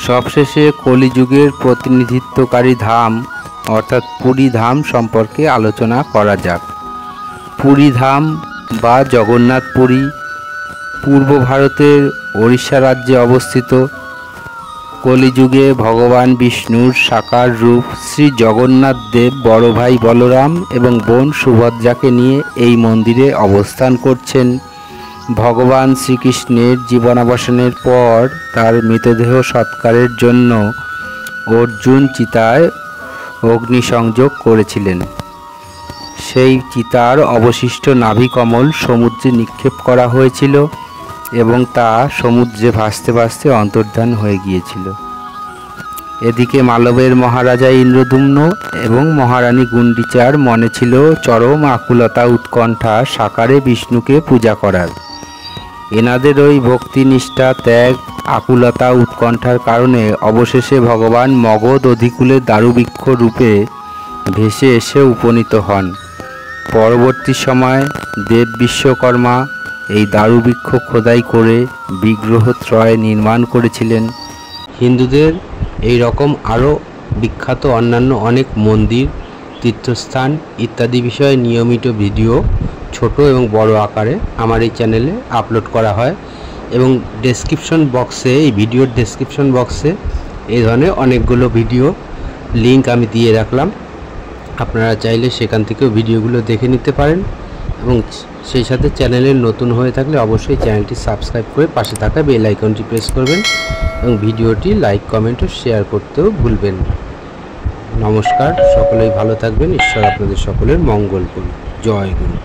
সবশেষে কলিযুগের প্রতিনিধিত্বকারী ধাম অর্থাৎ পুরী ধাম সম্পর্কে আলোচনা করা যাক। পুরী ধাম বা জগন্নাথ পুরী পূর্ব ভারতের ওড়িশা রাজ্যে অবস্থিত। কলিযুগে ভগবান বিষ্ণুর সাকার রূপ শ্রী জগন্নাথ দেব বড় ভাই বলরাম এবং বোন সুভদ্রাকে নিয়ে এই মন্দিরে অবস্থান করছেন। ভগবান শ্রীকৃষ্ণের জীবনাবসানের পর তার মৃতদেহ সৎকারের জন্য অর্জুন চিতায় অগ্নিসংযোগ করেছিলেন। সেই চিতার অবশিষ্ট নাভিকমল সমুদ্রে নিক্ষেপ করা হয়েছিল এবং তা সমুদ্রে ভাসতে ভাসতে অন্তর্ধান হয়ে গিয়েছিল। এদিকে মালবের মহারাজা ইন্দ্রদ্যুম্ন এবং মহারানী গুন্ডিচার মনে ছিল চরম আকুলতা উৎকণ্ঠা সাকারে বিষ্ণুকে পূজা করার। এনাদের ওই ভক্তিনিষ্ঠা ত্যাগ আকুলতা উৎকণ্ঠার কারণে অবশেষে ভগবান মগধ অধিকূলে দারুবৃক্ষ রূপে ভেসে এসে উপনীত হন। পরবর্তী সময় দেব বিশ্বকর্মা এই দারুবৃক্ষ খোদাই করে বিগ্রহত্রয় নির্মাণ করেছিলেন। হিন্দুদের এই রকম আরও বিখ্যাত অন্যান্য অনেক মন্দির, তীর্থস্থান ইত্যাদি বিষয়ে নিয়মিত ভিডিও ছোট এবং বড় আকারে আমার এই চ্যানেলে আপলোড করা হয় এবং ডেসক্রিপশন বক্সে, এই ভিডিওর ডেসক্রিপশন বক্সে এই ধরনের অনেকগুলো ভিডিও লিংক আমি দিয়ে রাখলাম। আপনারা চাইলে সেখান থেকেও ভিডিওগুলো দেখে নিতে পারেন এবং সেই সাথে চ্যানেলে নতুন হয়ে থাকলে অবশ্যই চ্যানেলটি সাবস্ক্রাইব করে পাশে থাকা বেল আইকনটি প্রেস করবেন এবং ভিডিওটি লাইক, কমেন্ট ও শেয়ার করতেও ভুলবেন না। নমস্কার, সকলেই ভালো থাকবেন। ঈশ্বর আপনাদের সকলের মঙ্গল করুন। জয় গুরু।